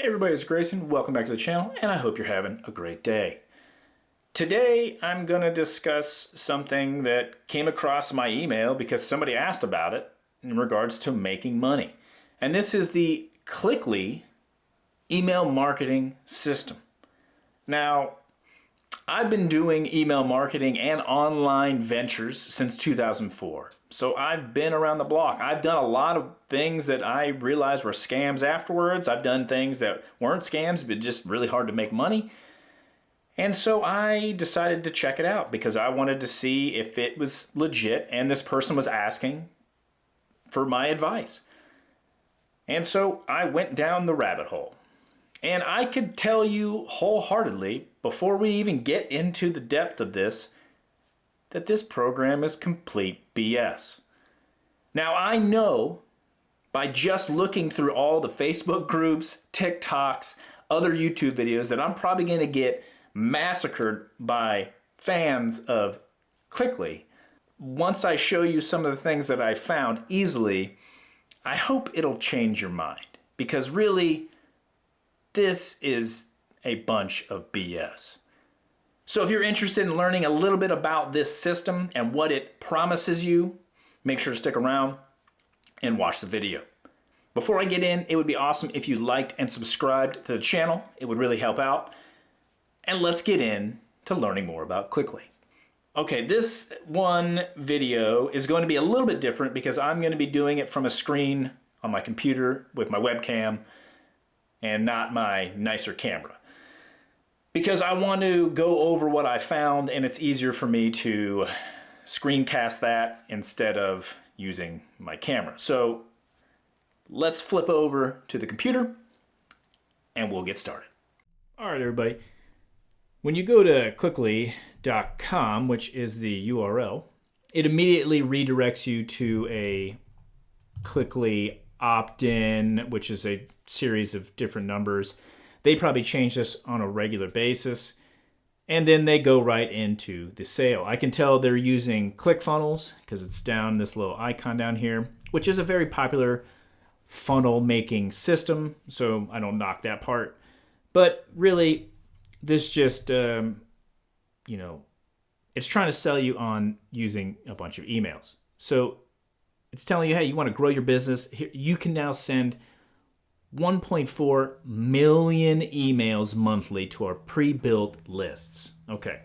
Hey everybody, it's Grayson. Welcome back to the channel, and I hope you're having a great day. Today, I'm going to discuss something that came across my email because somebody asked about it in regards to making money. And this is the Cliqly email marketing system. Now, I've been doing email marketing and online ventures since 2004. So I've been around the block. I've done a lot of things that I realized were scams afterwards. I've done things that weren't scams, but just really hard to make money. And so I decided to check it out because I wanted to see if it was legit and this person was asking for my advice. And so I went down the rabbit hole. And I could tell you wholeheartedly, before we even get into the depth of this, that this program is complete BS. Now, I know by just looking through all the Facebook groups, TikToks, other YouTube videos that I'm probably going to get massacred by fans of Cliqly. Once I show you some of the things that I found easily, I hope it'll change your mind. Because really, this is a bunch of BS. So if you're interested in learning a little bit about this system and what it promises you, make sure to stick around and watch the video. Before I get in, it would be awesome if you liked and subscribed to the channel. It would really help out. And let's get in to learning more about Cliqly. Okay, this one video is going to be a little bit different because I'm going to be doing it from a screen on my computer with my webcam and not my nicer camera. Because I want to go over what I found, and it's easier for me to screencast that instead of using my camera. So let's flip over to the computer and we'll get started. All right, everybody. When you go to Clickly.com, which is the URL, it immediately redirects you to a Clickly opt-in, which is a series of different numbers. They probably change this on a regular basis. And then they go right into the sale. I can tell they're using ClickFunnels because it's down this little icon down here, which is a very popular funnel making system. So I don't knock that part. But really, this just, it's trying to sell you on using a bunch of emails. So it's telling you, hey, you want to grow your business. You can now send 1.4 million emails monthly to our pre-built lists. Okay.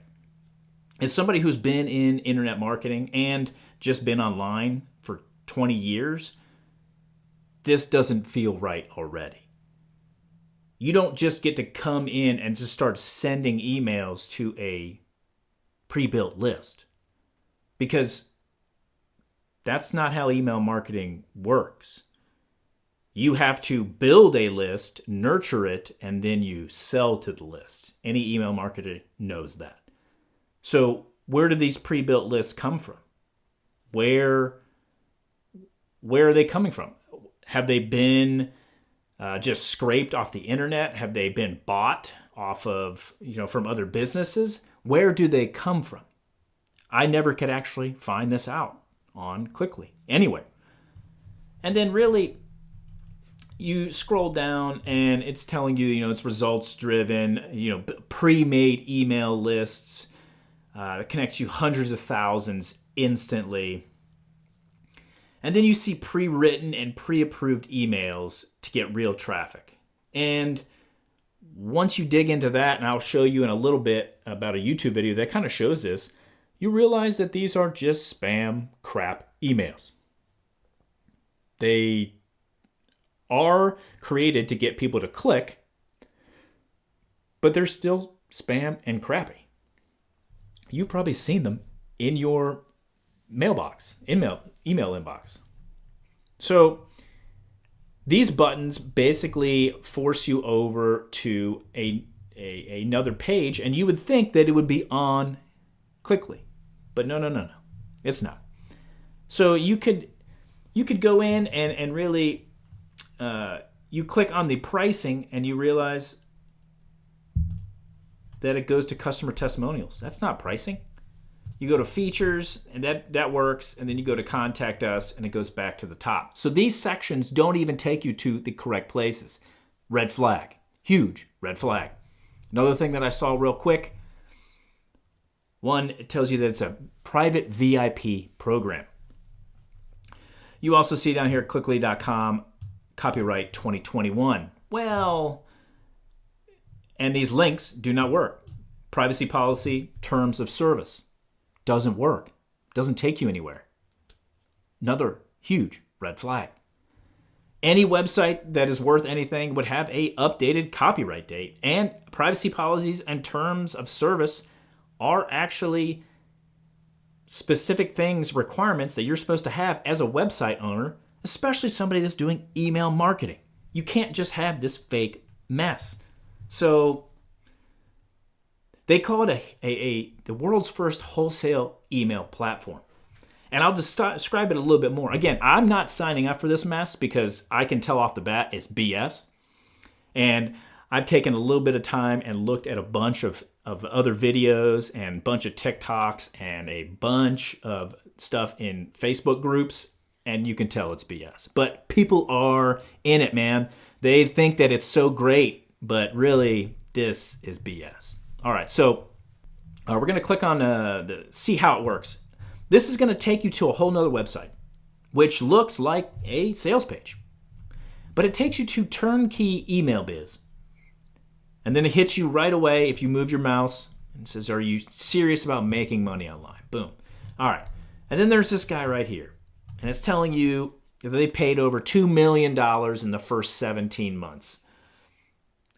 As somebody who's been in internet marketing and just been online for 20 years, this doesn't feel right already. You don't just get to come in and just start sending emails to a pre-built list, because that's not how email marketing works. You have to build a list, nurture it, and then you sell to the list. Any email marketer knows that. So where do these pre-built lists come from? Where are they coming from? Have they been just scraped off the internet? Have they been bought off of, from other businesses? Where do they come from? I never could actually find this out on Clickly anyway. And then really, you scroll down and it's telling you, it's results driven, pre-made email lists that connects you hundreds of thousands instantly. And then you see pre-written and pre-approved emails to get real traffic. And once you dig into that, and I'll show you in a little bit about a YouTube video that kind of shows this, you realize that these are just spam crap emails. They are created to get people to click, but they're still spam and crappy. You've probably seen them in your mailbox, email inbox. So these buttons basically force you over to another page, and you would think that it would be on Clickly. But no. It's not. So you could go in and really you click on the pricing and you realize that it goes to customer testimonials. That's not pricing. You go to features, and that works, and then you go to contact us, and it goes back to the top. So these sections don't even take you to the correct places. Red flag. Huge red flag. Another thing that I saw real quick, one, it tells you that it's a private VIP program. You also see down here, Cliqly.com, copyright 2021. Well, and these links do not work. Privacy policy, terms of service. Doesn't work. Doesn't take you anywhere. Another huge red flag. Any website that is worth anything would have a updated copyright date, and privacy policies and terms of service are actually specific things, requirements that you're supposed to have as a website owner, especially somebody that's doing email marketing. You can't just have this fake mess. So they call it the world's first wholesale email platform. And I'll just describe it a little bit more. Again, I'm not signing up for this mess because I can tell off the bat it's BS. And I've taken a little bit of time and looked at a bunch of other videos and a bunch of TikToks and a bunch of stuff in Facebook groups, and you can tell it's BS. But people are in it, man. They think that it's so great, but really, this is BS. All right, so we're going to click on the see how it works. This is going to take you to a whole nother website, which looks like a sales page. But it takes you to Turnkey Email Biz. And then it hits you right away if you move your mouse and says, are you serious about making money online? Boom. All right. And then there's this guy right here. And it's telling you that they paid over $2 million in the first 17 months.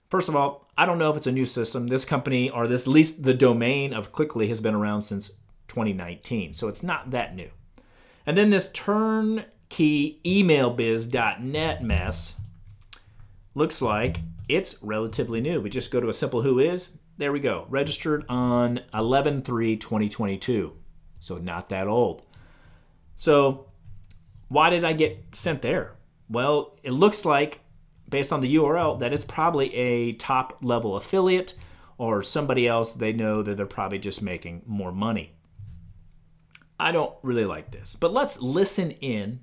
First of all, I don't know if it's a new system. This company, or this, at least the domain of Cliqly, has been around since 2019. So it's not that new. And then this turnkeyemailbiz.net mess looks like it's relatively new. We just go to a simple who is. There we go. Registered on 11/3/2022. So not that old. So why did I get sent there? Well, it looks like, based on the URL, that it's probably a top level affiliate or somebody else they know that they're probably just making more money. I don't really like this. But let's listen in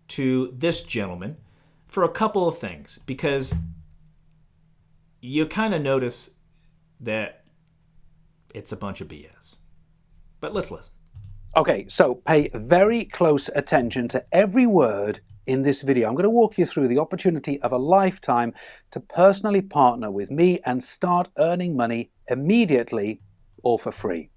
to this gentleman for a couple of things, because you kind of notice that it's a bunch of BS. But let's listen. Okay, so pay very close attention to every word in this video. I'm going to walk you through the opportunity of a lifetime to personally partner with me and start earning money immediately, all for free.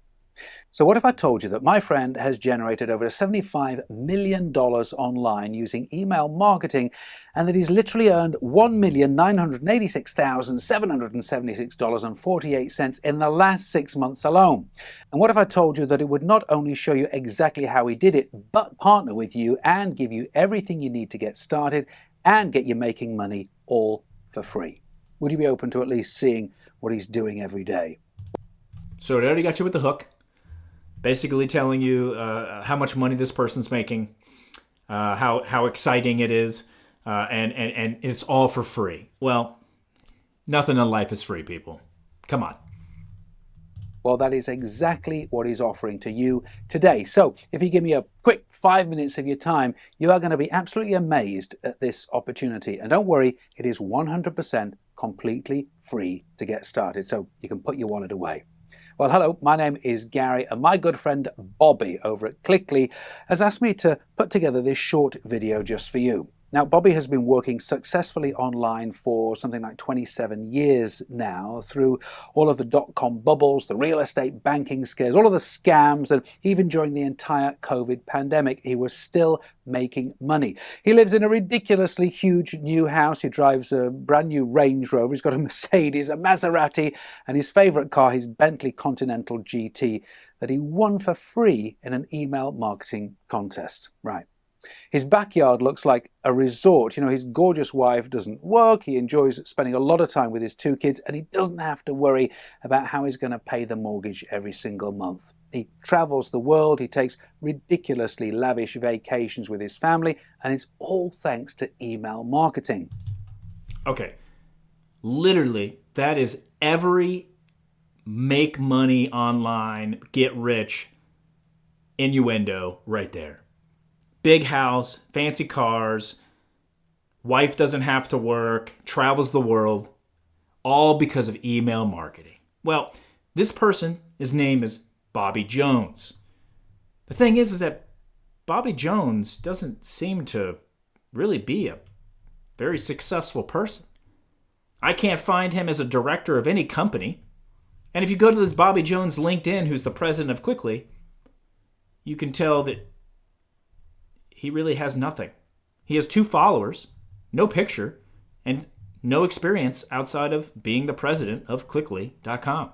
So what if I told you that my friend has generated over $75 million online using email marketing, and that he's literally earned $1,986,776.48 in the last 6 months alone? And what if I told you that it would not only show you exactly how he did it, but partner with you and give you everything you need to get started and get you making money all for free? Would you be open to at least seeing what he's doing every day? So it already got you with the hook. Basically telling you how much money this person's making, how exciting it is, and it's all for free. Well, nothing in life is free, people. Come on. Well, that is exactly what he's offering to you today. So if you give me a quick 5 minutes of your time, you are going to be absolutely amazed at this opportunity. And don't worry, it is 100% completely free to get started. So you can put your wallet away. Well, hello, my name is Gary, and my good friend Bobby over at Cliqly has asked me to put together this short video just for you. Now, Bobby has been working successfully online for something like 27 years now, through all of the dot-com bubbles, the real estate banking scares, all of the scams, and even during the entire COVID pandemic, he was still making money. He lives in a ridiculously huge new house. He drives a brand new Range Rover. He's got a Mercedes, a Maserati, and his favorite car, his Bentley Continental GT, that he won for free in an email marketing contest. Right. His backyard looks like a resort. You know, his gorgeous wife doesn't work. He enjoys spending a lot of time with his 2 kids, and he doesn't have to worry about how he's going to pay the mortgage every single month. He travels the world. He takes ridiculously lavish vacations with his family, and it's all thanks to email marketing. Okay. Literally, that is every make money online, get rich innuendo right there. Big house, fancy cars, wife doesn't have to work, travels the world, all because of email marketing. Well, this person, his name is Bobby Jones. The thing is that Bobby Jones doesn't seem to really be a very successful person. I can't find him as a director of any company. And if you go to this Bobby Jones LinkedIn, who's the president of Cliqly, you can tell that he really has nothing. He has 2 followers, no picture, and no experience outside of being the president of Clickly.com.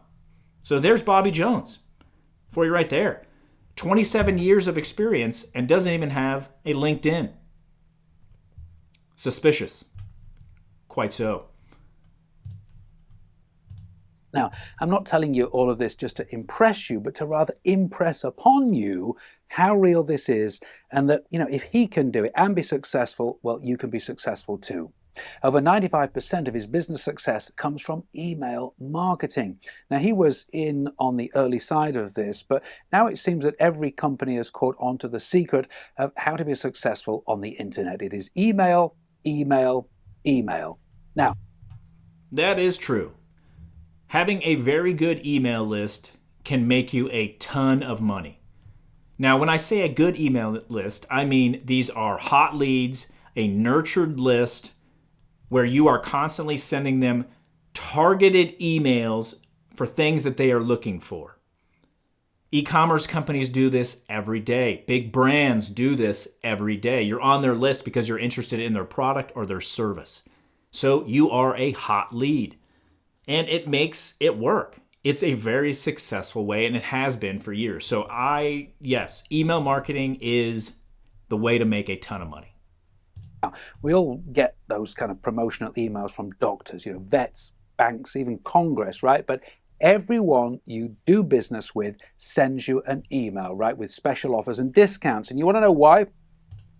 So there's Bobby Jones for you right there. 27 years of experience and doesn't even have a LinkedIn. Suspicious. Quite so. Now, I'm not telling you all of this just to impress you, but to rather impress upon you how real this is, and that, if he can do it and be successful, well, you can be successful too. Over 95% of his business success comes from email marketing. Now, he was in on the early side of this, but now it seems that every company has caught on to the secret of how to be successful on the internet. It is email, email, email. Now, that is true. Having a very good email list can make you a ton of money. Now, when I say a good email list, I mean these are hot leads, a nurtured list where you are constantly sending them targeted emails for things that they are looking for. E-commerce companies do this every day. Big brands do this every day. You're on their list because you're interested in their product or their service. So you are a hot lead. And it makes it work. It's a very successful way, and it has been for years. So yes, email marketing is the way to make a ton of money. Now, we all get those kind of promotional emails from doctors, vets, banks, even Congress, right? But everyone you do business with sends you an email, right, with special offers and discounts. And you want to know why?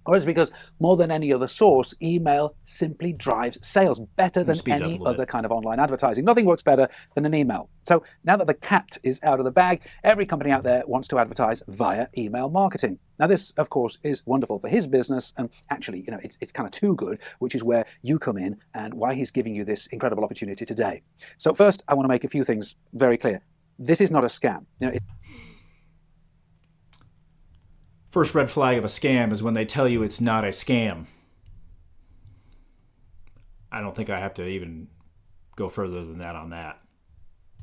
Or it's because more than any other source, email simply drives sales better than any other kind of online advertising. Nothing works better than an email. So now that the cat is out of the bag, every company out there wants to advertise via email marketing. Now this, of course, is wonderful for his business, and actually, it's kind of too good, which is where you come in and why he's giving you this incredible opportunity today. So first, I want to make a few things very clear. This is not a scam. First red flag of a scam is when they tell you it's not a scam. I don't think I have to even go further than that on that.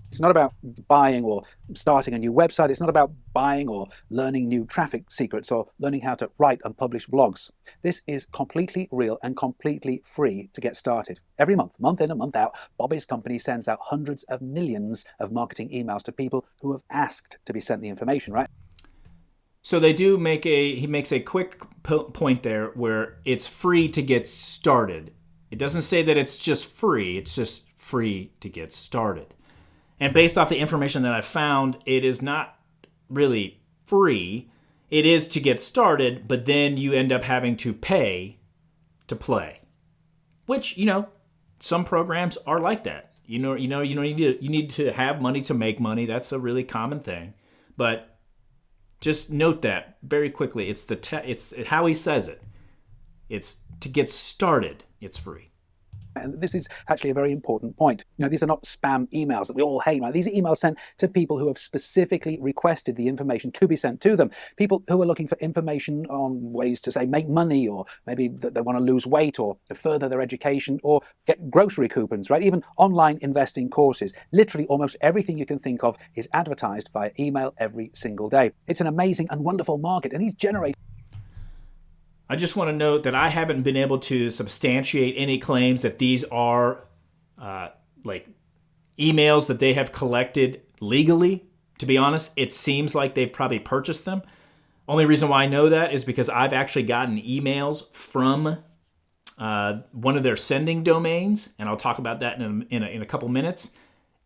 It's not about buying or starting a new website. It's not about buying or learning new traffic secrets or learning how to write and publish blogs. This is completely real and completely free to get started. Every month in and month out, Bobby's company sends out hundreds of millions of marketing emails to people who have asked to be sent the information, right? So he makes a quick point there where it's free to get started. It doesn't say that it's just free, it's just free to get started. And based off the information that I found, it is not really free. It is to get started, but then you end up having to pay to play. Which, some programs are like that. You need to have money to make money. That's a really common thing. But just note that very quickly. It's it's how he says it. It's to get started. It's free. And this is actually a very important point. These are not spam emails that we all hate. Right? These are emails sent to people who have specifically requested the information to be sent to them. People who are looking for information on ways to, say, make money, or maybe that they want to lose weight or further their education or get grocery coupons, right? Even online investing courses. Literally almost everything you can think of is advertised via email every single day. It's an amazing and wonderful market, and he's generating. I just want to note that I haven't been able to substantiate any claims that these are like emails that they have collected legally. To be honest, it seems like they've probably purchased them. Only reason why I know that is because I've actually gotten emails from one of their sending domains, and I'll talk about that in a couple minutes.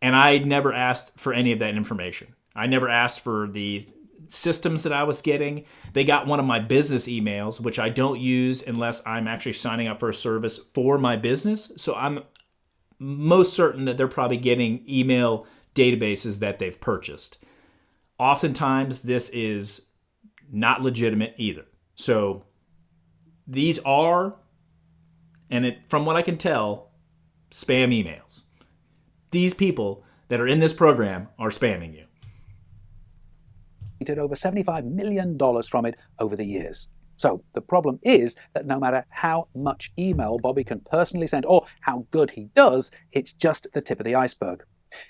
And I never asked for any of that information. I never asked for the systems that I was getting. They got one of my business emails, which I don't use unless I'm actually signing up for a service for my business. So I'm most certain that they're probably getting email databases that they've purchased. Oftentimes, this is not legitimate either. So these are and from what I can tell, spam emails. These people that are in this program are spamming you. Did over $75 million from it over the years. So the problem is that no matter how much email Bobby can personally send or how good he does, it's just the tip of the iceberg.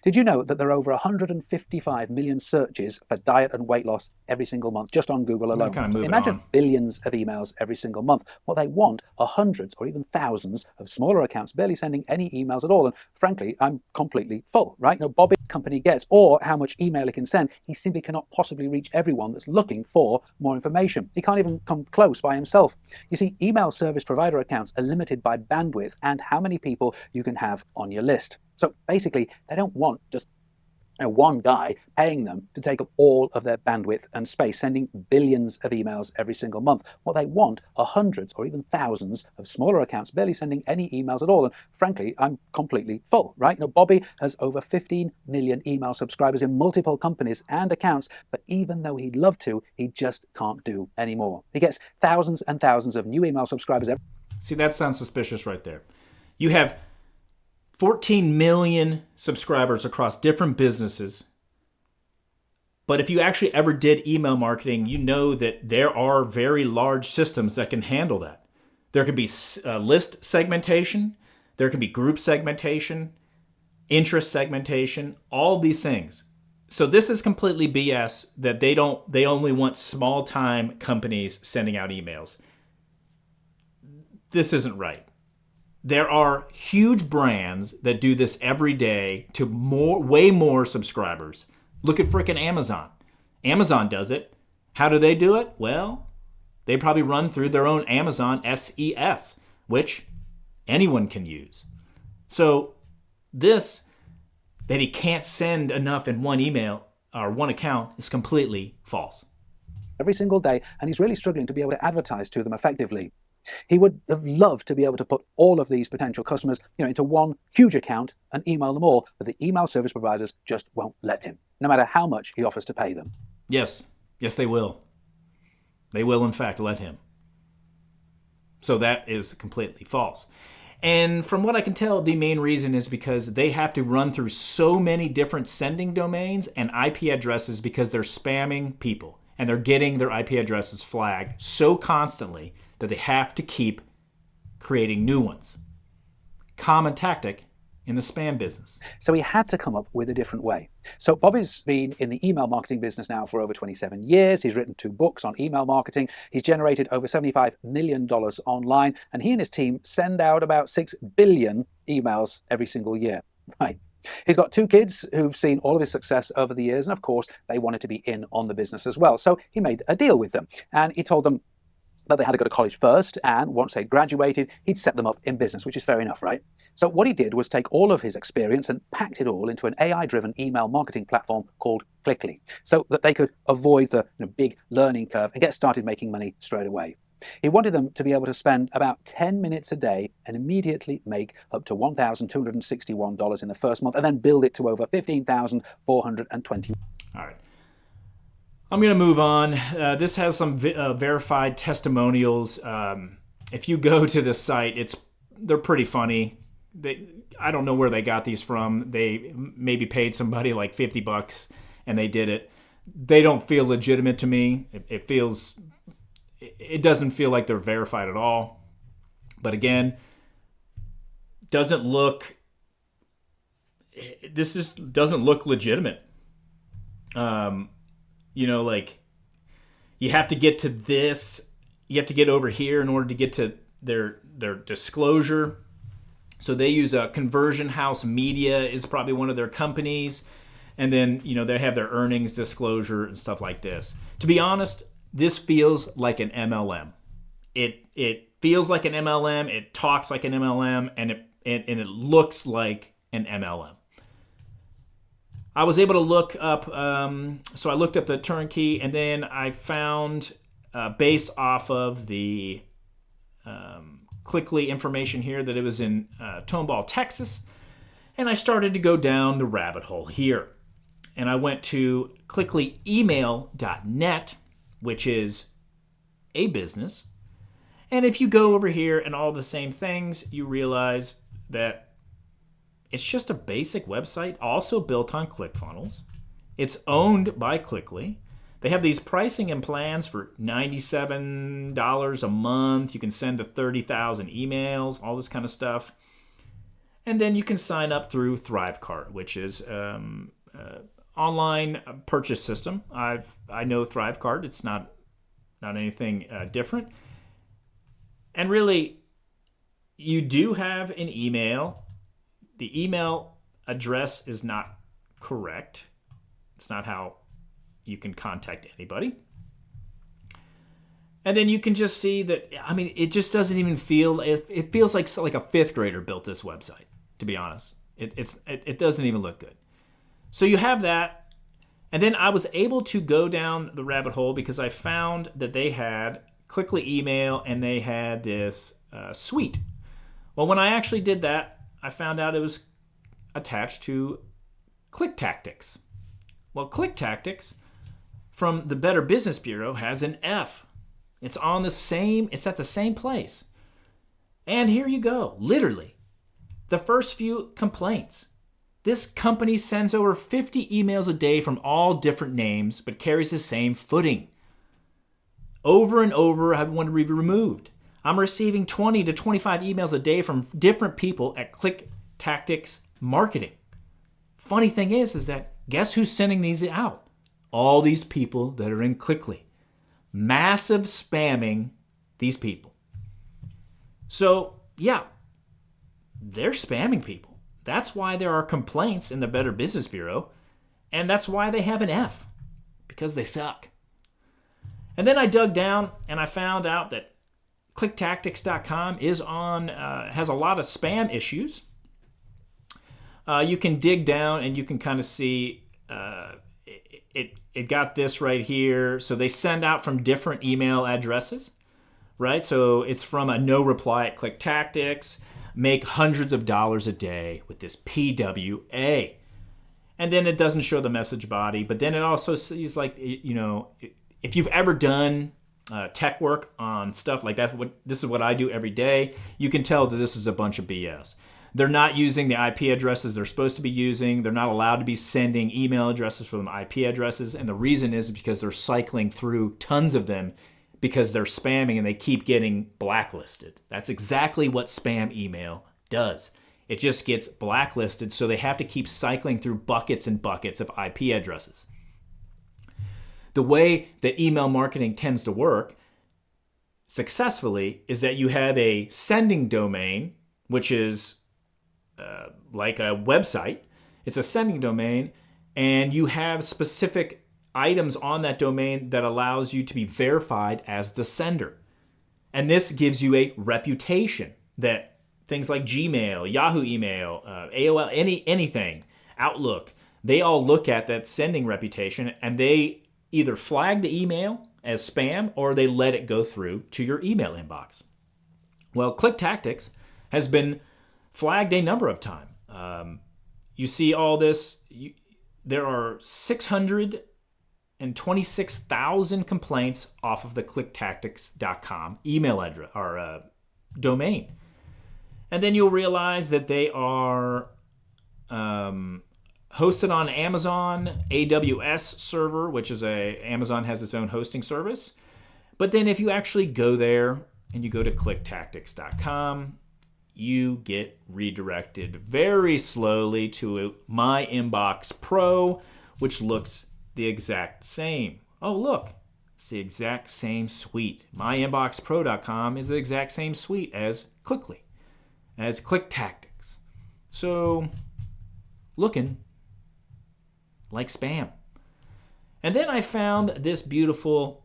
Did you know that there are over 155 million searches for diet and weight loss every single month just on Google alone? Kind of Imagine billions of emails every single month. What they want are hundreds or even thousands of smaller accounts barely sending any emails at all. And frankly, I'm completely full, right? Bobby's company gets or how much email he can send, he simply cannot possibly reach everyone that's looking for more information. He can't even come close by himself. You see, email service provider accounts are limited by bandwidth and how many people you can have on your list. So basically, they don't want just one guy paying them to take up all of their bandwidth and space, sending billions of emails every single month. What they want are hundreds or even thousands of smaller accounts barely sending any emails at all. And frankly, I'm completely full, right? Bobby has over 15 million email subscribers in multiple companies and accounts, but even though he'd love to, he just can't do anymore. He gets thousands and thousands of new email subscribers every. See, that sounds suspicious right there. You have 14 million subscribers across different businesses. But if you actually ever did email marketing, you know that there are very large systems that can handle that. There can be list segmentation, there can be group segmentation, interest segmentation, all these things. So this is completely BS that they only want small time companies sending out emails. This isn't right. There are huge brands that do this every day to way more subscribers. Look at frickin' Amazon. Amazon does it. How do they do it? Well, they probably run through their own Amazon SES, which anyone can use. So this, that he can't send enough in one email or one account, is completely false. Every single day, and he's really struggling to be able to advertise to them effectively. He would have loved to be able to put all of these potential customers, into one huge account and email them all, but the email service providers just won't let him, no matter how much he offers to pay them. Yes, they will. They will, in fact, let him. So that is completely false. And from what I can tell, the main reason is because they have to run through so many different sending domains and IP addresses because they're spamming people and they're getting their IP addresses flagged so constantly that they have to keep creating new ones. Common tactic in the spam business. So he had to come up with a different way. So Bobby's been in the email marketing business now for over 27 years. He's written 2 books on email marketing. He's generated over $75 million online, and he and his team send out about 6 billion emails every single year. Right. He's got 2 kids who've seen all of his success over the years, and of course, they wanted to be in on the business as well. So he made a deal with them, and he told them that they had to go to college first, and once they graduated, he'd set them up in business, which is fair enough, right? So what he did was take all of his experience and packed it all into an AI-driven email marketing platform called Cliqly, so that they could avoid the big learning curve and get started making money straight away. He wanted them to be able to spend about 10 minutes a day and immediately make up to $1,261 in the first month, and then build it to over $15,420. All right. I'm going to move on. This has some verified testimonials. If you go to the site, they're pretty funny. I don't know where they got these from. They maybe paid somebody like $50 and they did it. They don't feel legitimate to me. It doesn't feel like they're verified at all. But again, doesn't look legitimate. Like you have to get to this, you have to get over here in order to get to their disclosure. So they use a Conversion House Media is probably one of their companies. And then, they have their earnings disclosure and stuff like this. To be honest, this feels like an MLM. It feels like an MLM. It talks like an MLM, and it looks like an MLM. I was able to look up, so I looked up the turnkey, and then I found, based off of the Clickley information here, that it was in Tomball, Texas, and I started to go down the rabbit hole here. And I went to clicklyemail.net, which is a business, And if you go over here and all the same things, you realize that it's just a basic website, also built on ClickFunnels. It's owned by Cliqly. They have these pricing and plans for $97 a month. You can send to 30,000 emails, all this kind of stuff. And then you can sign up through ThriveCart, which is online purchase system. I know ThriveCart. It's not anything different. And really, you do have an email. The email address is not correct. It's not how you can contact anybody. And then you can just see that, I mean, it just doesn't even feel, it feels like a fifth grader built this website, to be honest. It doesn't even look good. So you have that. And then I was able to go down the rabbit hole because I found that they had Cliqly email and they had this suite. Well, when I actually did that, I found out it was attached to Click Tactics. Well, Click Tactics from the Better Business Bureau has an F. It's at the same place. And here you go, literally. The first few complaints. This company sends over 50 emails a day from all different names, but carries the same footing. Over and over, I want to be removed. I'm receiving 20 to 25 emails a day from different people at Click Tactics Marketing. Funny thing is that guess who's sending these out? All these people that are in Clickly. Massive spamming these people. So, yeah, they're spamming people. That's why there are complaints in the Better Business Bureau, and that's why they have an F, because they suck. And then I dug down and I found out that ClickTactics.com has a lot of spam issues. You can dig down and you can kind of see it got this right here. So they send out from different email addresses, right? So it's from a no reply at Click Tactics, make hundreds of dollars a day with this PWA. And then it doesn't show the message body, but then it also sees, like, you know, if you've ever done tech work on stuff like that, this is what I do every day, you can tell that this is a bunch of BS. They're not using the IP addresses they're supposed to be using. They're not allowed to be sending email addresses from IP addresses. And the reason is because they're cycling through tons of them because they're spamming and they keep getting blacklisted. That's exactly what spam email does. It just gets blacklisted, so they have to keep cycling through buckets and buckets of IP addresses. The way that email marketing tends to work successfully is that you have a sending domain, which is like a website. It's a sending domain, and you have specific items on that domain that allows you to be verified as the sender. And this gives you a reputation that things like Gmail, Yahoo email, AOL, anything, Outlook, they all look at that sending reputation and they either flag the email as spam or they let it go through to your email inbox. Well, Click Tactics has been flagged a number of times. You see all this. There are 626,000 complaints off of the ClickTactics.com email address or domain. And then you'll realize that they are hosted on Amazon AWS server, which is Amazon has its own hosting service. But then if you actually go there and you go to ClickTactics.com, you get redirected very slowly to My Inbox Pro, which looks the exact same. Oh, look, it's the exact same suite. MyInboxPro.com is the exact same suite as Clickly, as Click Tactics. So, looking like spam. And then I found this beautiful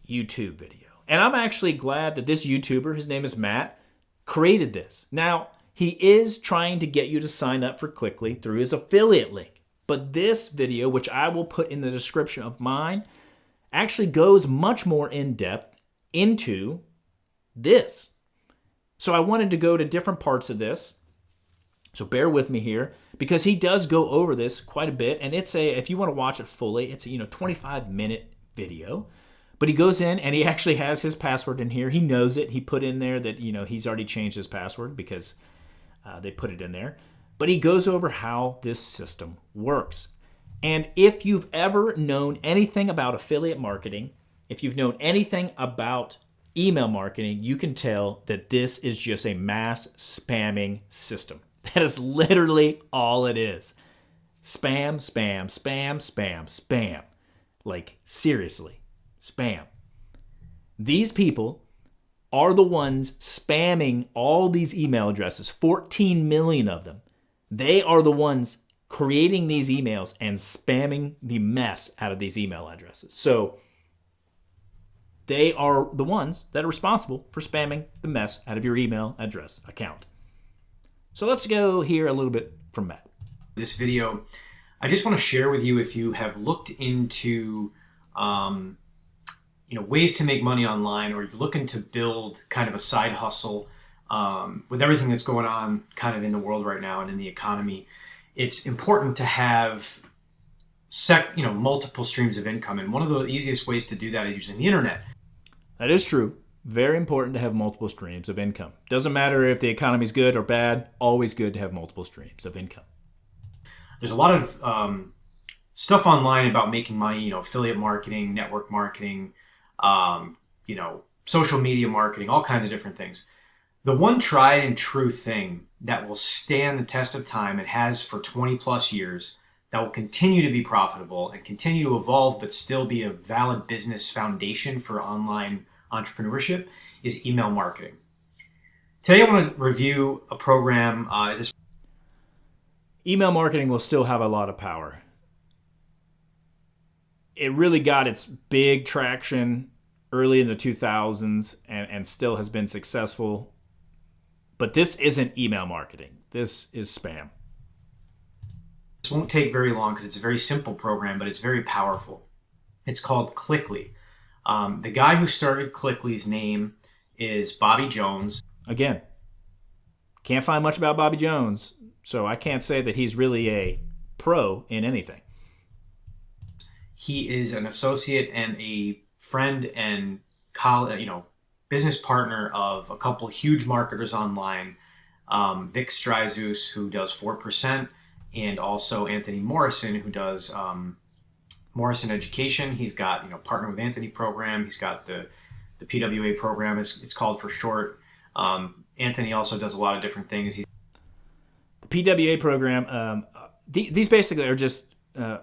YouTube video. And I'm actually glad that this YouTuber, his name is Matt, created this. Now, he is trying to get you to sign up for Clickly through his affiliate link. But this video, which I will put in the description of mine, actually goes much more in depth into this. So I wanted to go to different parts of this. So bear with me here because he does go over this quite a bit. And if you want to watch it fully, it's a 25-minute video. But he goes in and he actually has his password in here. He knows it. He put in there that, he's already changed his password because they put it in there. But he goes over how this system works. And if you've ever known anything about affiliate marketing, if you've known anything about email marketing, you can tell that this is just a mass spamming system. That is literally all it is. Spam, spam, spam, spam, spam. Like, seriously, spam. These people are the ones spamming all these email addresses, 14 million of them. They are the ones creating these emails and spamming the mess out of these email addresses. So they are the ones that are responsible for spamming the mess out of your email address account. So let's go hear a little bit from Matt. This video, I just want to share with you, if you have looked into ways to make money online, or you're looking to build kind of a side hustle with everything that's going on kind of in the world right now and in the economy, it's important to have multiple streams of income. And one of the easiest ways to do that is using the internet. That is true. Very important to have multiple streams of income. Doesn't matter if the economy's good or bad, always good to have multiple streams of income. There's a lot of stuff online about making money, affiliate marketing, network marketing, social media marketing, all kinds of different things. The one tried and true thing that will stand the test of time, it has for 20 plus years, that will continue to be profitable and continue to evolve but still be a valid business foundation for online entrepreneurship, is email marketing. Today I want to review a program. Email marketing will still have a lot of power. It really got its big traction early in the 2000s and still has been successful. But this isn't email marketing. This is spam. This won't take very long because it's a very simple program, but it's very powerful. It's called Cliqly. The guy who started Clickly's name is Bobby Jones. Again, can't find much about Bobby Jones, so I can't say that he's really a pro in anything. He is an associate and a friend and business partner of a couple huge marketers online, Vic Stryzus, who does 4%, and also Anthony Morrison, who does Morrison Education. He's got Partner with Anthony program. He's got the PWA program, it's called for short. Anthony also does a lot of different things. The PWA program, these basically are just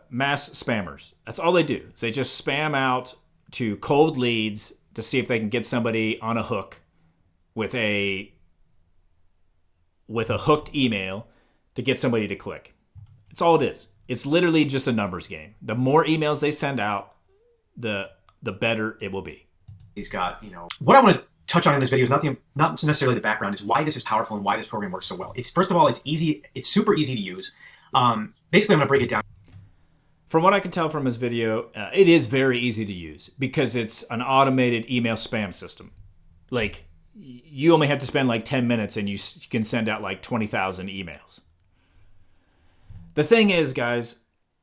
mass spammers. That's all they do. Is they just spam out to cold leads to see if they can get somebody on a hook with a hooked email to get somebody to click. That's all it is. It's literally just a numbers game. The more emails they send out, the better it will be. He's got, what I want to touch on in this video is not necessarily the background, is why this is powerful and why this program works so well. First of all, it's easy. It's super easy to use. Basically, I'm going to break it down. From what I can tell from his video, it is very easy to use because it's an automated email spam system. Like, you only have to spend like 10 minutes and you can send out like 20,000 emails. The thing is, guys,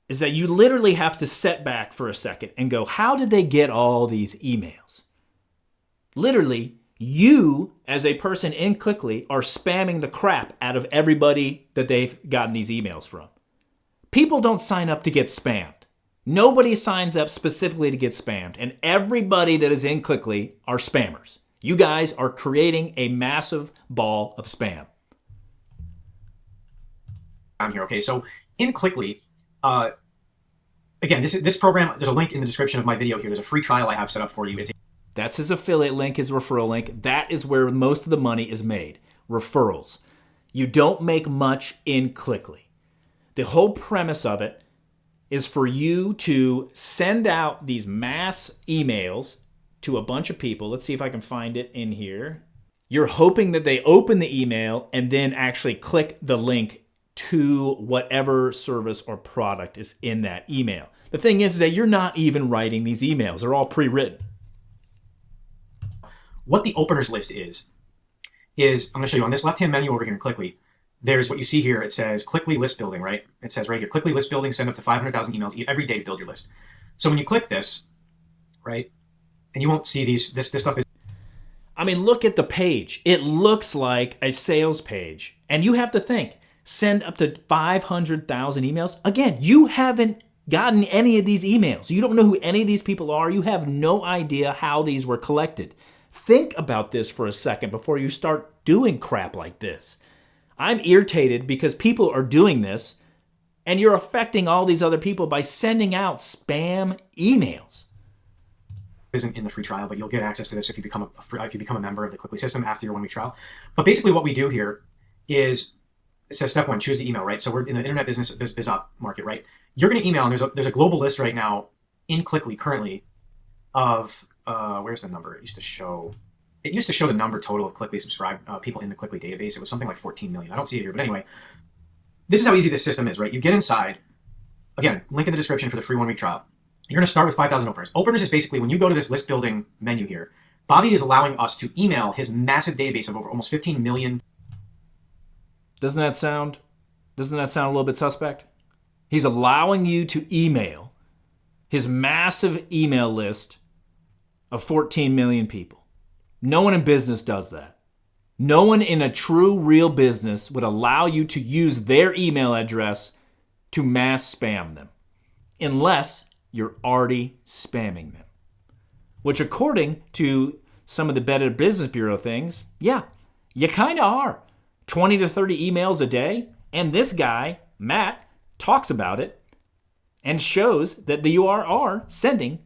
is that you literally have to sit back for a second and go, how did they get all these emails? Literally, you as a person in Clickly are spamming the crap out of everybody that they've gotten these emails from. People don't sign up to get spammed. Nobody signs up specifically to get spammed, and everybody that is in Clickly are spammers. You guys are creating a massive ball of spam. I'm here. Okay, so in Clickly, again, this program, there's a link in the description of my video here. There's a free trial I have set up for you. That's his affiliate link, his referral link. That is where most of the money is made. Referrals. You don't make much in Clickly. The whole premise of it is for you to send out these mass emails to a bunch of people. Let's see if I can find it in here. You're hoping that they open the email and then actually click the link to whatever service or product is in that email. The thing is that you're not even writing these emails. They're all pre-written. What the openers list is I'm going to show you on this left-hand menu over here in Clickly. There's what you see here. It says Clickly list building, right? It says right here, Clickly list building, send up to 500,000 emails every day to build your list. So when you click this, right, and you won't see this stuff is. I mean, look at the page. It looks like a sales page. And you have to think, send up to 500,000 emails. Again, you haven't gotten any of these emails. You don't know who any of these people are. You have no idea how these were collected. Think about this for a second before you start doing crap like this. I'm irritated because people are doing this, and you're affecting all these other people by sending out spam emails. Isn't in the free trial, but you'll get access to this if you become a member of the Cliqly system after your 1-week trial. But basically, what we do here is, it says step 1, choose the email, right? So we're in the internet business biz op market, right? You're going to email, and there's a global list right now in Cliqly currently of where's the number? It used to show the number total of Cliqly subscribed people in the Cliqly database. It was something like 14 million. I don't see it here, but anyway, this is how easy this system is, right? You get inside. Again, link in the description for the free 1-week trial. You're going to start with 5,000 openers. Openers is basically when you go to this list building menu here, Bobby is allowing us to email his massive database of over almost 15 million. Doesn't that sound a little bit suspect? He's allowing you to email his massive email list of 14 million people. No one in business does that. No one in a true, real business would allow you to use their email address to mass spam them, unless you're already spamming them. Which, according to some of the Better Business Bureau things, yeah, you kind of are. 20 to 30 emails a day, and this guy, Matt, talks about it and shows that you are sending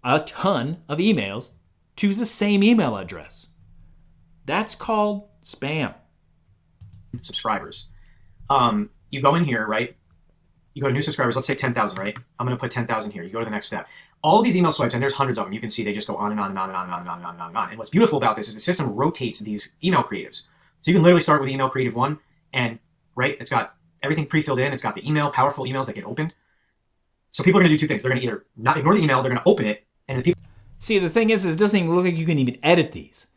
a ton of emails to the same email address. That's called spam. Subscribers. You go in here, right? You go to new subscribers, let's say 10,000, right? I'm going to put 10,000 here. You go to the next step. All of these email swipes, and there's hundreds of them. You can see they just go on and on and on and on and on and on and on and on and on. And what's beautiful about this is the system rotates these email creatives. So you can literally start with email creative 1, and right, it's got everything pre-filled in. It's got the email, powerful emails that get opened. So people are going to do two things. They're going to either not ignore the email, they're going to open it, and the people. See, the thing is it doesn't even look like you can even edit these.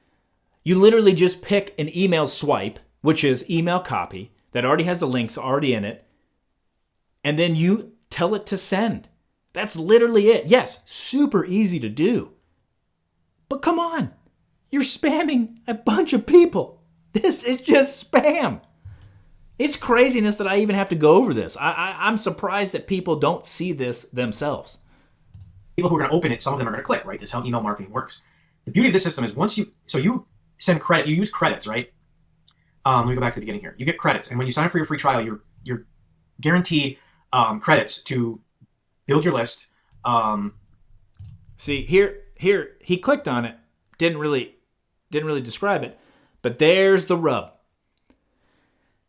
You literally just pick an email swipe, which is email copy, that already has the links already in it, and then you tell it to send. That's literally it. Yes, super easy to do. But come on, you're spamming a bunch of people. This is just spam. It's craziness that I even have to go over this. I'm surprised that people don't see this themselves. People who are going to open it, some of them are going to click, right? That's how email marketing works. The beauty of this system is you send credit, you use credits, right? Let me go back to the beginning here. You get credits, and when you sign up for your free trial, you're guaranteed credits to build your list. See, here he clicked on it, didn't really describe it, but there's the rub.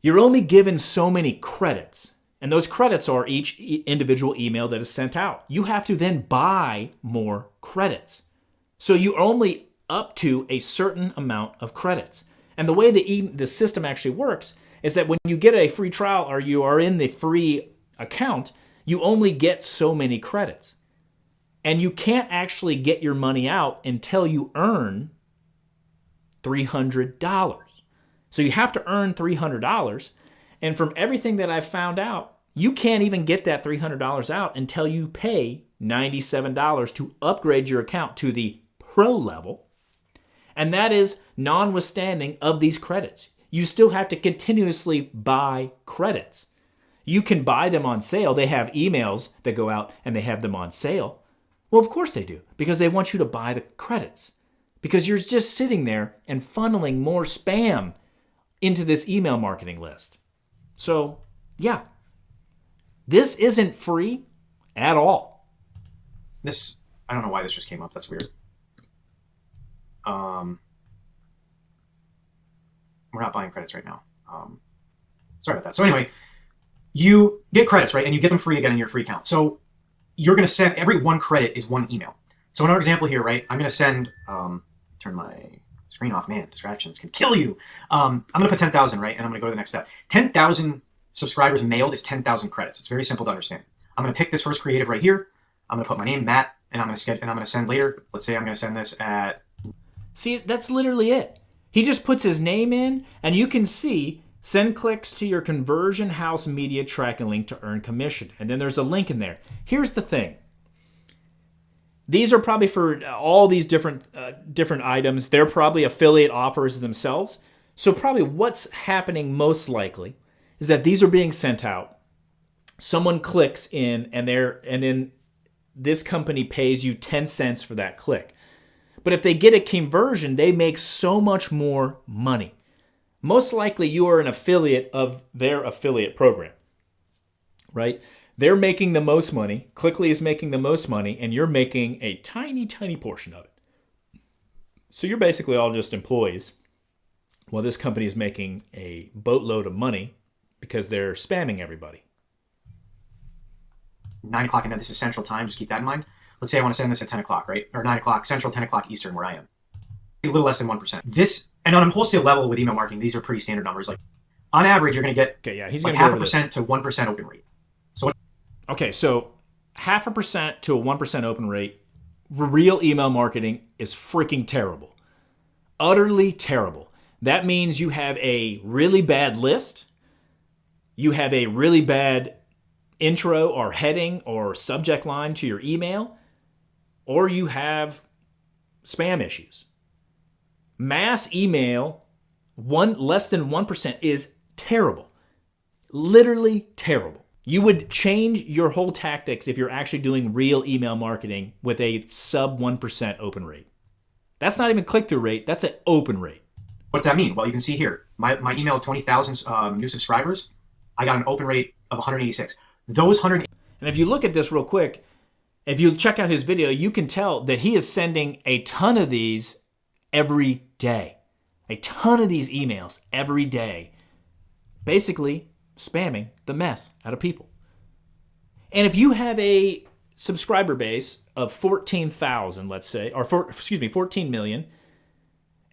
You're only given so many credits, and those credits are each individual email that is sent out. You have to then buy more credits. So you're only up to a certain amount of credits. And the way the system actually works is that when you get a free trial or you are in the free account, you only get so many credits. And you can't actually get your money out until you earn $300. So you have to earn $300. And from everything that I've found out, you can't even get that $300 out until you pay $97 to upgrade your account to the pro level. And that is notwithstanding of these credits. You still have to continuously buy credits. You can buy them on sale. They have emails that go out and they have them on sale. Well, of course they do, because they want you to buy the credits. Because you're just sitting there and funneling more spam into this email marketing list. So, yeah, this isn't free at all. I don't know why this just came up. That's weird. We're not buying credits right now. Sorry about that. So anyway, you get credits, right? And you get them free again in your free account. So you're going to send, every one credit is one email. So in our example here, right, I'm going to send, turn my screen off. Man, distractions can kill you. I'm going to put 10,000, right? And I'm going to go to the next step. 10,000 subscribers mailed is 10,000 credits. It's very simple to understand. I'm going to pick this first creative right here. I'm going to put my name, Matt, and I'm going to send later. Let's say I'm going to send this at. See, that's literally it. He just puts his name in, and you can see send clicks to your conversion house media tracking link to earn commission. And then there's a link in there. Here's the thing. These are probably for all these different items. They're probably affiliate offers themselves. So probably what's happening most likely is that these are being sent out. Someone clicks in, and then this company pays you 10 cents for that click. But if they get a conversion, they make so much more money. Most likely you are an affiliate of their affiliate program, right? They're making the most money. Cliqly is making the most money, and you're making a tiny, tiny portion of it. So you're basically all just employees. Well, this company is making a boatload of money because they're spamming everybody. 9 o'clock, and this is Central Time. Just keep that in mind. Let's say I want to send this at 10 o'clock, right? Or 9 o'clock Central, 10 o'clock Eastern, where I am. A little less than 1%. And on a wholesale level with email marketing, these are pretty standard numbers. Like on average, you're going to get he's like going to 0.5% to 1% open rate. So 0.5% to a 1% open rate, real email marketing is freaking terrible. Utterly terrible. That means you have a really bad list. You have a really bad intro or heading or subject line to your email, or you have spam issues. Mass email, less than 1% is terrible. Literally terrible. You would change your whole tactics if you're actually doing real email marketing with a sub 1% open rate. That's not even click-through rate, that's an open rate. What does that mean? Well, you can see here, my email of 20,000 new subscribers, I got an open rate of 186. And if you look at this real quick, if you check out his video, you can tell that he is sending a ton of these every day. A ton of these emails every day. Basically spamming the mess out of people. And if you have a subscriber base of 14,000, let's say, 14 million,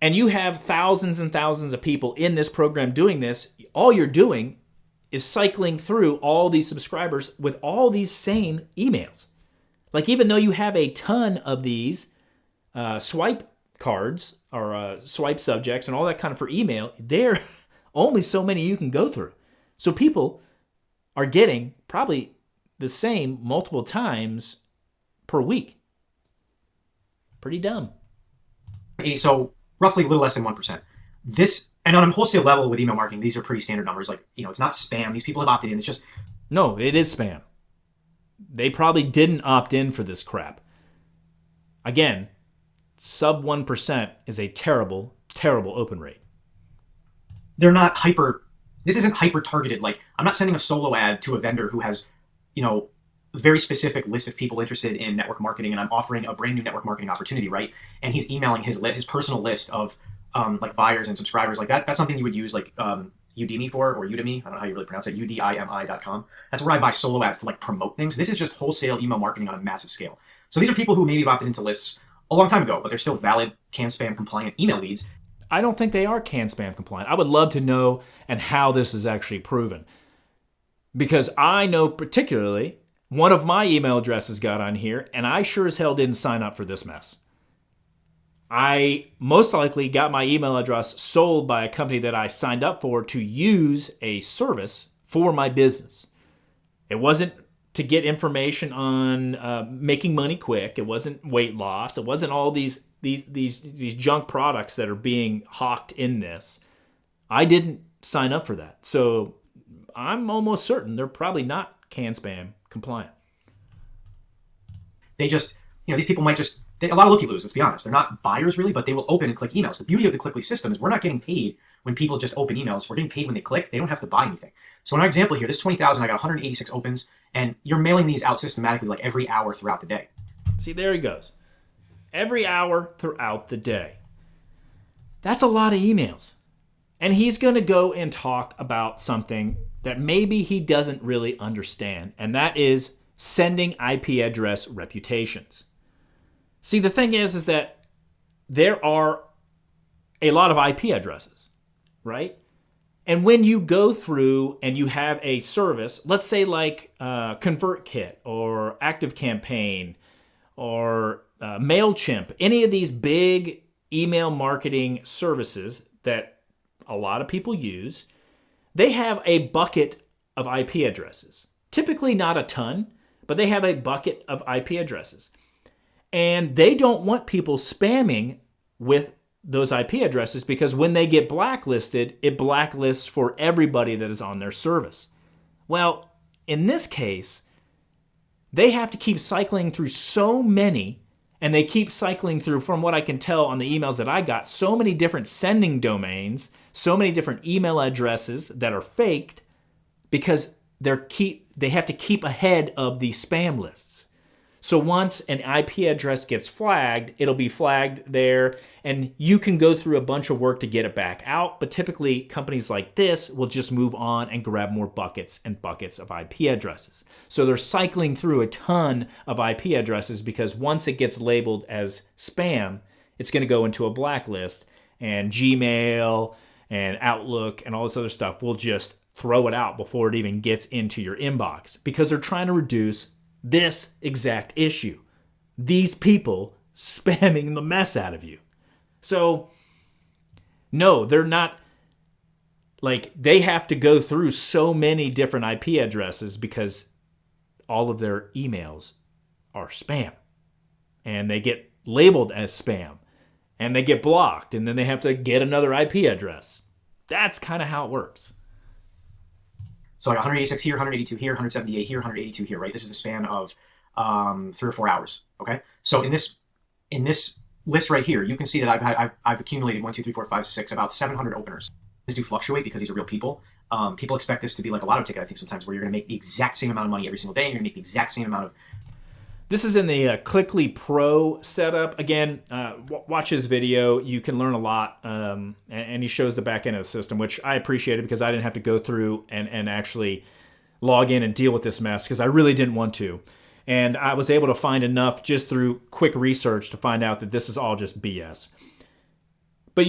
and you have thousands and thousands of people in this program doing this, all you're doing is cycling through all these subscribers with all these same emails. Like, even though you have a ton of these swipe cards or swipe subjects and all that kind of for email, there are only so many you can go through. So people are getting probably the same multiple times per week. Pretty dumb. So roughly a little less than 1%. And on a wholesale level with email marketing, these are pretty standard numbers. Like, it's not spam. These people have opted in. It's just... No, it is spam. They probably didn't opt in for this crap. Again, sub 1% is a terrible, terrible open rate. They're not this isn't hyper targeted. Like, I'm not sending a solo ad to a vendor who has, a very specific list of people interested in network marketing, and I'm offering a brand new network marketing opportunity, right? And he's emailing his personal list of like buyers and subscribers. Like that's something you would use like Udemy for, or Udemy. I don't know how you really pronounce it. UDIMI.com. That's where I buy solo ads to like promote things. This is just wholesale email marketing on a massive scale. So these are people who maybe have opted into lists a long time ago, but they're still valid CAN spam compliant email leads. I don't think they are CAN spam compliant. I would love to know and how this is actually proven. Because I know particularly one of my email addresses got on here, and I sure as hell didn't sign up for this mess. I most likely got my email address sold by a company that I signed up for to use a service for my business. It wasn't to get information on making money quick. It wasn't weight loss. It wasn't all these junk products that are being hawked in this. I didn't sign up for that. So I'm almost certain they're probably not CAN spam compliant. They just, these people might just, a lot of looky-loos, let's be honest. They're not buyers really, but they will open and click emails. The beauty of the Cliqly system is we're not getting paid when people just open emails. We're getting paid when they click. They don't have to buy anything. So in our example here, this 20,000, I got 186 opens, and you're mailing these out systematically like every hour throughout the day. See, there he goes. Every hour throughout the day. That's a lot of emails. And he's going to go and talk about something that maybe he doesn't really understand, and that is sending IP address reputations. See, the thing is that there are a lot of IP addresses, right? And when you go through and you have a service, let's say like ConvertKit or ActiveCampaign or MailChimp, any of these big email marketing services that a lot of people use, they have a bucket of IP addresses. Typically not a ton, but they have a bucket of IP addresses. And they don't want people spamming with those IP addresses because when they get blacklisted, it blacklists for everybody that is on their service. Well, in this case, they have to keep cycling through so many, and they keep cycling through, from what I can tell on the emails that I got, so many different sending domains, so many different email addresses that are faked because they have to keep ahead of the spam lists. So once an IP address gets flagged, it'll be flagged there, and you can go through a bunch of work to get it back out, but typically companies like this will just move on and grab more buckets and buckets of IP addresses. So they're cycling through a ton of IP addresses because once it gets labeled as spam, it's going to go into a blacklist, and Gmail and Outlook and all this other stuff will just throw it out before it even gets into your inbox because they're trying to reduce this exact issue. These people spamming the mess out of you. So, no, they're not, like, they have to go through so many different IP addresses because all of their emails are spam. And they get labeled as spam. And they get blocked. And then they have to get another IP address. That's kind of how it works. So I got 186 here, 182 here, 178 here, 182 here, right? This is the span of 3 or 4 hours, okay? So in this list right here, you can see that I've accumulated 1, 2, 3, 4, 5, 6, about 700 openers. These do fluctuate because these are real people. People expect this to be like a lotto ticket, I think, sometimes, where you're going to make the exact same amount of money every single day, and you're going to make the exact same amount of... This is in the Cliqly Pro setup. Again, watch his video. You can learn a lot, and he shows the back end of the system, which I appreciated because I didn't have to go through and actually log in and deal with this mess because I really didn't want to. And I was able to find enough just through quick research to find out that this is all just BS. But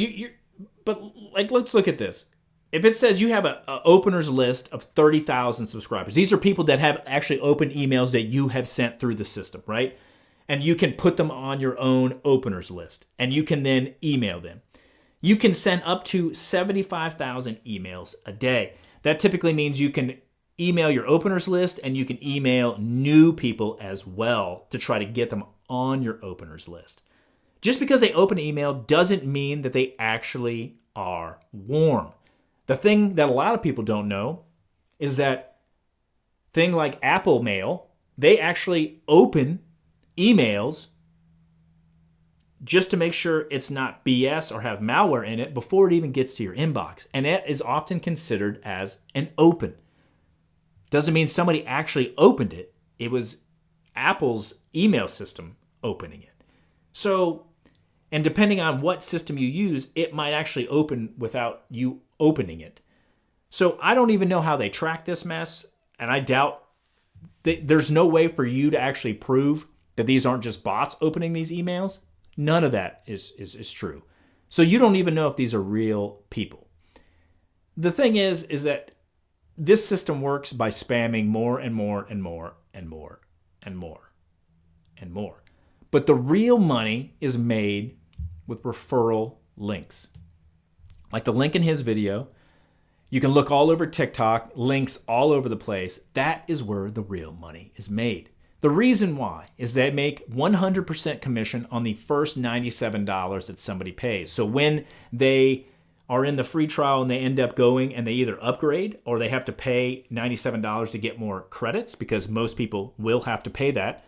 let's look at this. If it says you have a openers list of 30,000 subscribers, these are people that have actually opened emails that you have sent through the system, right? And you can put them on your own openers list, and you can then email them. You can send up to 75,000 emails a day. That typically means you can email your openers list, and you can email new people as well to try to get them on your openers list. Just because they open an email doesn't mean that they actually are warm. The thing that a lot of people don't know is that thing like Apple Mail, they actually open emails just to make sure it's not BS or have malware in it before it even gets to your inbox. And that is often considered as an open. Doesn't mean somebody actually opened it. It was Apple's email system opening it. So, and depending on what system you use, it might actually open without you opening it. So I don't even know how they track this mess, and I doubt there's no way for you to actually prove that these aren't just bots opening these emails. None of that is true. So you don't even know if these are real people. The thing is that this system works by spamming more and more and more and more and more and more. But the real money is made with referral links. Like the link in his video, you can look all over TikTok, links all over the place. That is where the real money is made. The reason why is they make 100% commission on the first $97 that somebody pays. So when they are in the free trial and they end up going and they either upgrade or they have to pay $97 to get more credits, because most people will have to pay that,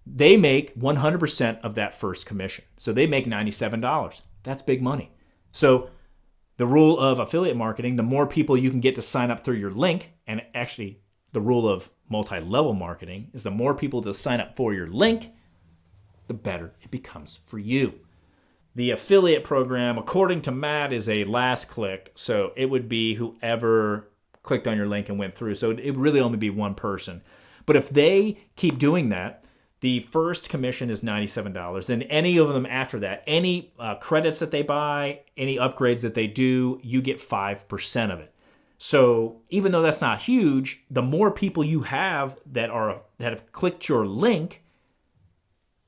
they make 100% of that first commission. So they make $97. That's big money. So the rule of affiliate marketing, the more people you can get to sign up through your link, and actually the rule of multi-level marketing is the more people to sign up for your link, the better it becomes for you. The affiliate program, according to Matt, is a last click. So it would be whoever clicked on your link and went through. So it would really only be one person. But if they keep doing that, the first commission is $97. Then any of them after that, any credits that they buy, any upgrades that they do, you get 5% of it. So even though that's not huge, the more people you have that have clicked your link,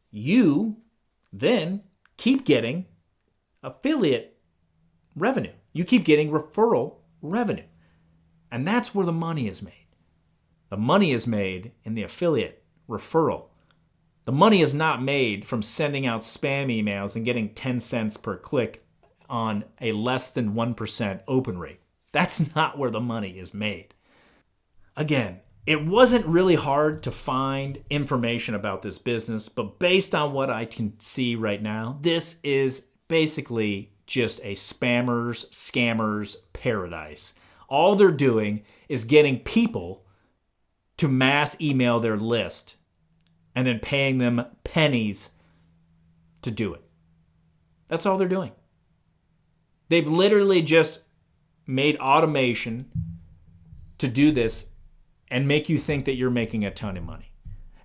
you then keep getting affiliate revenue. You keep getting referral revenue. And that's where the money is made. The money is made in the affiliate referral The money is not made from sending out spam emails and getting 10 cents per click on a less than 1% open rate. That's not where the money is made. Again, it wasn't really hard to find information about this business, but based on what I can see right now, this is basically just a spammers, scammers paradise. All they're doing is getting people to mass email their list and then paying them pennies to do it. That's all they're doing. They've literally just made automation to do this and make you think that you're making a ton of money.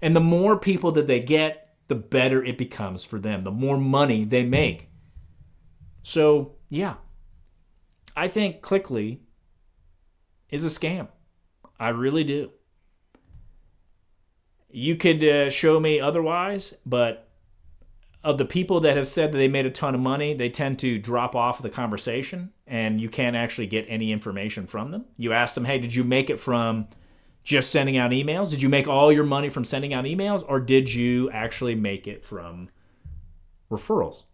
And the more people that they get, the better it becomes for them, the more money they make. So, yeah, I think Cliqly is a scam. I really do. You could show me otherwise, but of the people that have said that they made a ton of money, they tend to drop off the conversation and you can't actually get any information from them. You ask them, hey, did you make it from just sending out emails? Did you make all your money from sending out emails, or did you actually make it from referrals?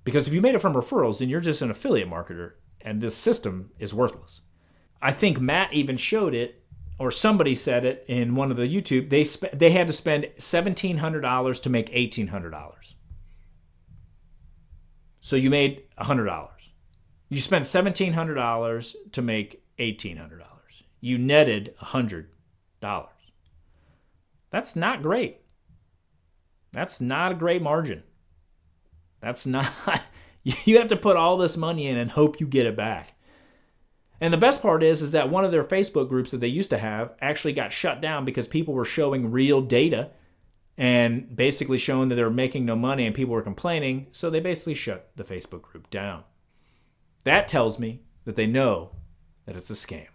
Because if you made it from referrals, then you're just an affiliate marketer and this system is worthless. I think Matt even showed it, or somebody said it in one of the YouTube. They had to spend $1,700 to make $1,800. So you made $100. You spent $1,700 to make $1,800. You netted $100. That's not great. That's not a great margin. That's not, you have to put all this money in and hope you get it back. And the best part is that one of their Facebook groups that they used to have actually got shut down because people were showing real data and basically showing that they were making no money and people were complaining. So they basically shut the Facebook group down. That tells me that they know that it's a scam.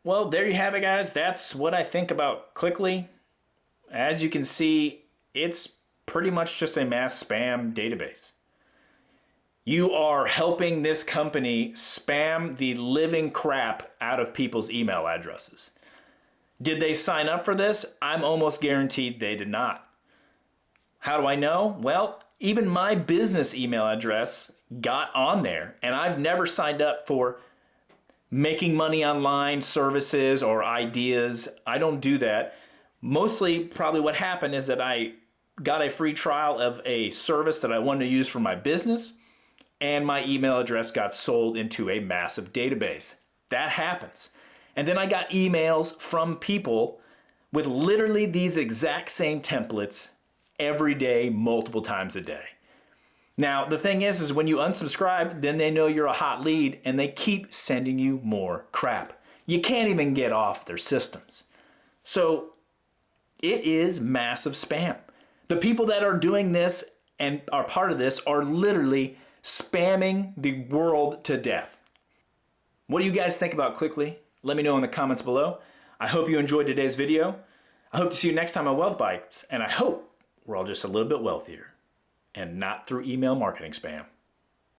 Well, there you have it, guys. That's what I think about Cliqly. As you can see, it's pretty much just a mass spam database. You are helping this company spam the living crap out of people's email addresses. Did they sign up for this? I'm almost guaranteed they did not. How do I know? Well, even my business email address got on there, and I've never signed up for making money online services or ideas. I don't do that. Mostly probably what happened is that I got a free trial of a service that I wanted to use for my business, and my email address got sold into a massive database. That happens. And then I got emails from people with literally these exact same templates every day, multiple times a day. Now, the thing is when you unsubscribe, then they know you're a hot lead and they keep sending you more crap. You can't even get off their systems. So it is massive spam. The people that are doing this and are part of this are literally spamming the world to death. What do you guys think about Cliqly? Let me know in the comments below. I hope you enjoyed today's video. I hope to see you next time on Wealth Bites, and I hope we're all just a little bit wealthier and not through email marketing spam.